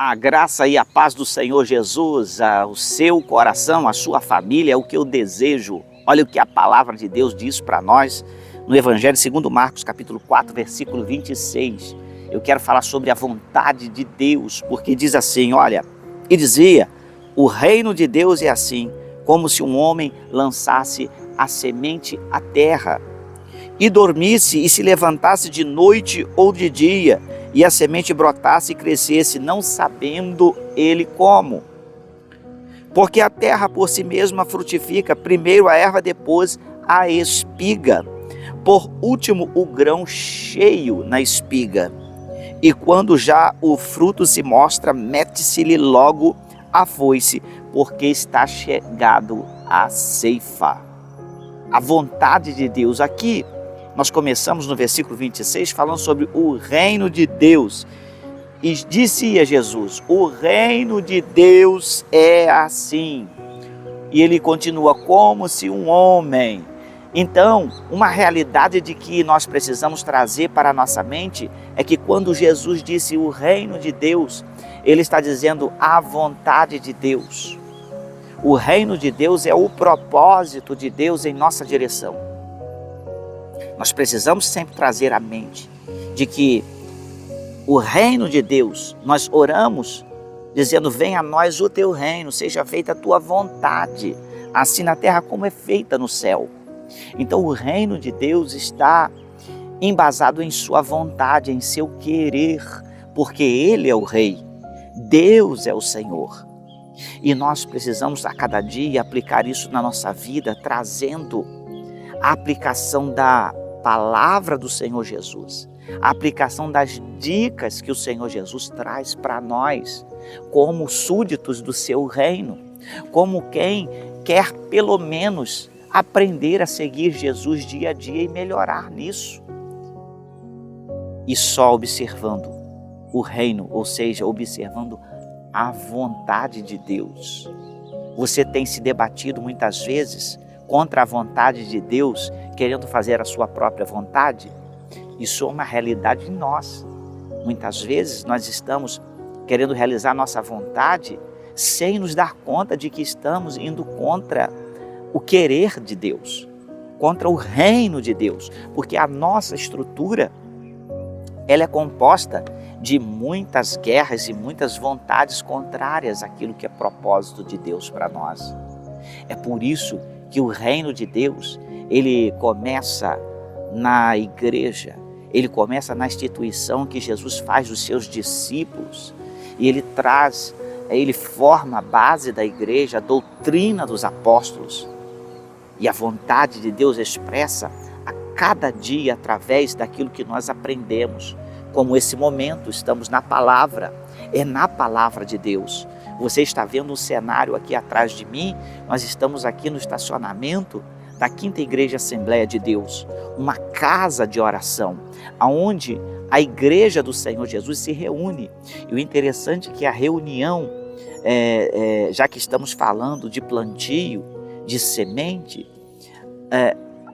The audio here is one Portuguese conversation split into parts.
A graça e a paz do Senhor Jesus, o seu coração, a sua família, é o que eu desejo. Olha o que a palavra de Deus diz para nós no Evangelho segundo Marcos, capítulo 4, versículo 26. Eu quero falar sobre a vontade de Deus, porque diz assim, olha, e dizia, o reino de Deus é assim, como se um homem lançasse a semente à terra, e dormisse e se levantasse de noite ou de dia, e a semente brotasse e crescesse, não sabendo ele como. Porque a terra por si mesma frutifica, primeiro a erva, depois a espiga. Por último, o grão cheio na espiga. E quando já o fruto se mostra, mete-se-lhe logo a foice, porque está chegado a ceifa. A vontade de Deus aqui. Nós começamos no versículo 26 falando sobre o reino de Deus. E dizia Jesus, o reino de Deus é assim. E ele continua, como se um homem. Então, uma realidade de que nós precisamos trazer para a nossa mente é que quando Jesus disse o reino de Deus, ele está dizendo a vontade de Deus. O reino de Deus é o propósito de Deus em nossa direção. Nós precisamos sempre trazer à mente de que o reino de Deus, nós oramos dizendo, venha a nós o teu reino, seja feita a tua vontade, assim na terra como é feita no céu. Então o reino de Deus está embasado em sua vontade, em seu querer, porque Ele é o Rei, Deus é o Senhor. E nós precisamos a cada dia aplicar isso na nossa vida, trazendo a aplicação da palavra do Senhor Jesus, a aplicação das dicas que o Senhor Jesus traz para nós, como súditos do seu reino, como quem quer pelo menos aprender a seguir Jesus dia a dia e melhorar nisso. E só observando o reino, ou seja, observando a vontade de Deus. Você tem se debatido muitas vezes contra a vontade de Deus, querendo fazer a sua própria vontade? Isso é uma realidade em nós. Muitas vezes nós estamos querendo realizar nossa vontade sem nos dar conta de que estamos indo contra o querer de Deus, contra o reino de Deus, porque a nossa estrutura ela é composta de muitas guerras e muitas vontades contrárias àquilo que é propósito de Deus para nós. É por isso que o reino de Deus, ele começa na igreja, ele começa na instituição que Jesus faz dos seus discípulos, e ele forma a base da igreja, a doutrina dos apóstolos, e a vontade de Deus expressa a cada dia através daquilo que nós aprendemos. Como esse momento, estamos na palavra, é na palavra de Deus. Você está vendo um cenário aqui atrás de mim, nós estamos aqui no estacionamento da Quinta Igreja Assembleia de Deus, uma casa de oração, onde a igreja do Senhor Jesus se reúne. E o interessante é que a reunião, já que estamos falando de plantio, de semente,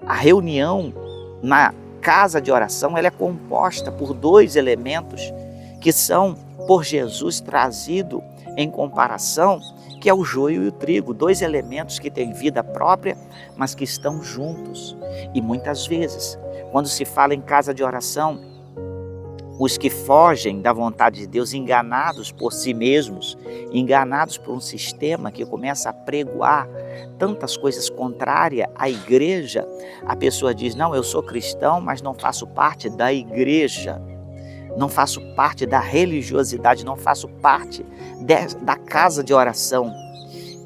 a reunião na casa de oração ela é composta por dois elementos que são por Jesus trazido em comparação, que é o joio e o trigo, dois elementos que têm vida própria, mas que estão juntos. E muitas vezes, quando se fala em casa de oração, os que fogem da vontade de Deus, enganados por si mesmos, enganados por um sistema que começa a pregoar tantas coisas contrárias à igreja, a pessoa diz, não, eu sou cristão, mas não faço parte da igreja, não faço parte da religiosidade, não faço parte da casa de oração,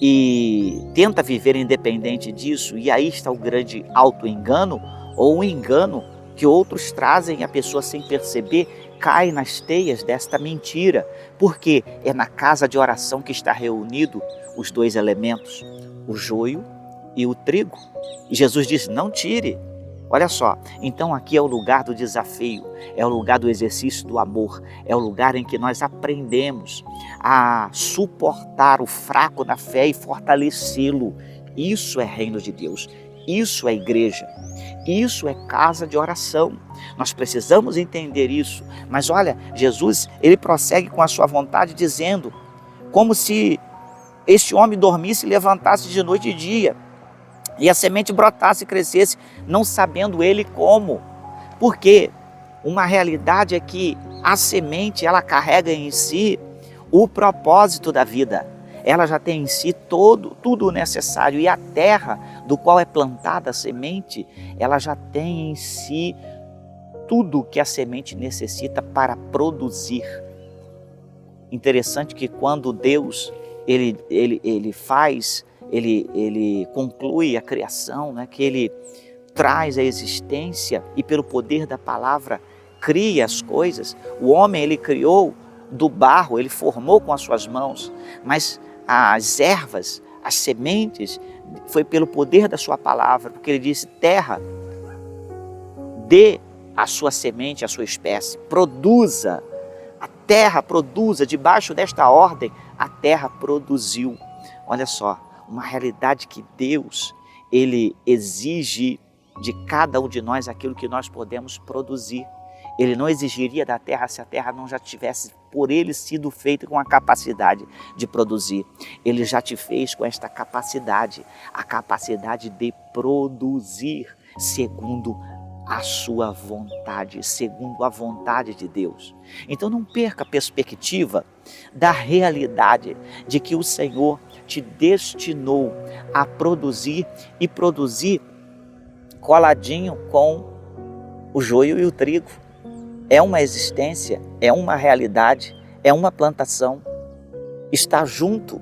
e tenta viver independente disso, e aí está o grande auto-engano, ou o engano que outros trazem, a pessoa sem perceber cai nas teias desta mentira, porque é na casa de oração que está reunido os dois elementos, o joio e o trigo. E Jesus diz, não tire. Olha só, então aqui é o lugar do desafio, é o lugar do exercício do amor, é o lugar em que nós aprendemos a suportar o fraco na fé e fortalecê-lo. Isso é reino de Deus, isso é igreja. Isso é casa de oração. Nós precisamos entender isso. Mas olha, Jesus, ele prossegue com a sua vontade dizendo, como se este homem dormisse e levantasse de noite e dia, e a semente brotasse e crescesse, não sabendo ele como. Por quê? Uma realidade é que a semente, ela carrega em si o propósito da vida. Ela já tem em si tudo o necessário. E a terra do qual é plantada a semente, ela já tem em si tudo que a semente necessita para produzir. Interessante que quando Deus ele conclui a criação, né, que ele traz a existência e pelo poder da palavra cria as coisas. O homem ele criou do barro, ele formou com as suas mãos, mas as ervas, as sementes, foi pelo poder da sua palavra, porque ele disse, terra, dê a sua semente, a sua espécie, produza, a terra produza, debaixo desta ordem, a terra produziu. Olha só, uma realidade que Deus, ele exige de cada um de nós aquilo que nós podemos produzir. Ele não exigiria da terra se a terra não já tivesse por ele sido feita com a capacidade de produzir. Ele já te fez com esta capacidade, a capacidade de produzir segundo a sua vontade, segundo a vontade de Deus. Então não perca a perspectiva da realidade de que o Senhor te destinou a produzir e produzir coladinho com o joio e o trigo. É uma existência, é uma realidade, é uma plantação. Estar junto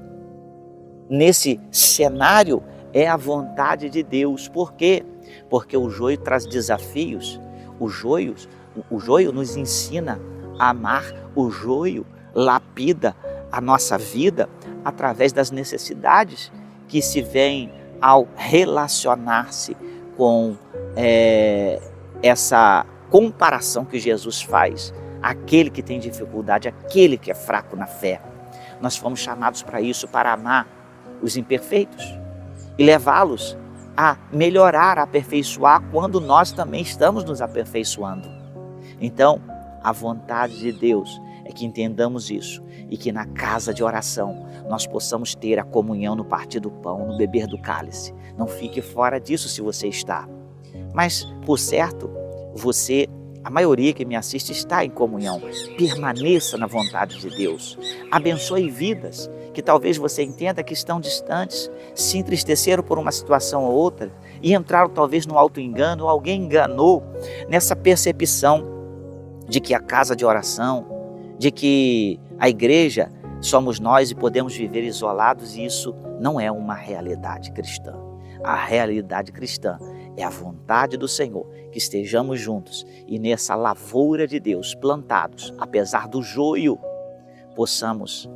nesse cenário é a vontade de Deus. Por quê? Porque o joio traz desafios. O joio nos ensina a amar. O joio lapida a nossa vida através das necessidades que se vêm ao relacionar-se com essa comparação que Jesus faz, aquele que tem dificuldade, aquele que é fraco na fé. Nós fomos chamados para isso, para amar os imperfeitos e levá-los a melhorar, a aperfeiçoar quando nós também estamos nos aperfeiçoando. Então, a vontade de Deus é que entendamos isso e que na casa de oração nós possamos ter a comunhão no partir do pão, no beber do cálice. Não fique fora disso se você está. Mas, por certo, você, a maioria que me assiste, está em comunhão. Permaneça na vontade de Deus. Abençoe vidas que talvez você entenda que estão distantes, se entristeceram por uma situação ou outra e entraram talvez no auto-engano, ou alguém enganou nessa percepção de que a casa de oração, de que a igreja somos nós e podemos viver isolados, e isso não é uma realidade cristã. A realidade cristã é a vontade do Senhor, que estejamos juntos e nessa lavoura de Deus, plantados, apesar do joio, possamos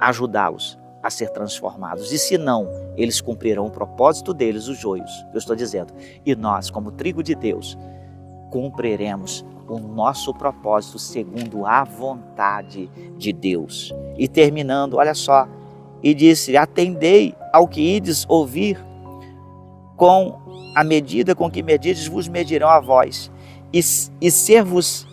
ajudá-los a ser transformados. E se não, eles cumprirão o propósito deles, os joios, eu estou dizendo. E nós, como trigo de Deus, cumpriremos o nosso propósito segundo a vontade de Deus. E terminando, olha só, e disse, atendei ao que ides ouvir, com a medida com que medides vos medirão a vós, e ser-vos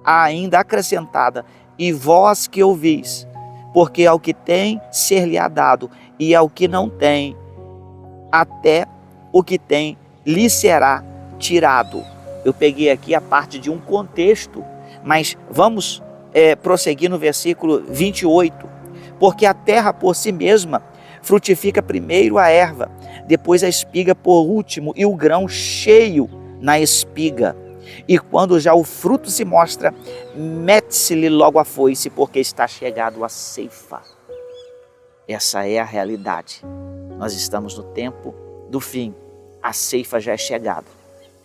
ainda acrescentada, e vós que ouvis, porque ao que tem ser-lhe-á dado, e ao que não tem, até o que tem lhe será tirado. Eu peguei aqui a parte de um contexto, mas vamos prosseguir no versículo 28. Porque a terra por si mesma frutifica primeiro a erva, depois a espiga por último, e o grão cheio na espiga. E quando já o fruto se mostra, mete-se-lhe logo a foice, porque está chegado a ceifa. Essa é a realidade. Nós estamos no tempo do fim. A ceifa já é chegada.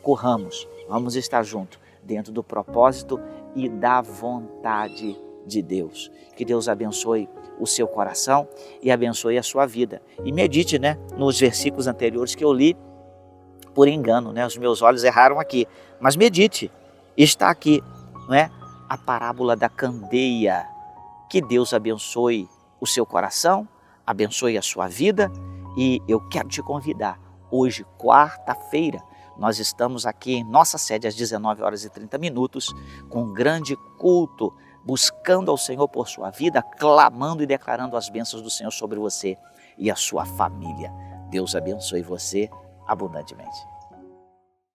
Corramos, vamos estar juntos, dentro do propósito e da vontade de Deus. Que Deus abençoe o seu coração e abençoe a sua vida. E medite, nos versículos anteriores que eu li por engano, os meus olhos erraram aqui. Mas medite, está aqui, a parábola da candeia. Que Deus abençoe o seu coração, abençoe a sua vida, e eu quero te convidar, hoje, quarta-feira, nós estamos aqui em nossa sede às 19h30, com um grande culto, buscando ao Senhor por sua vida, clamando e declarando as bênçãos do Senhor sobre você e a sua família. Deus abençoe você abundantemente.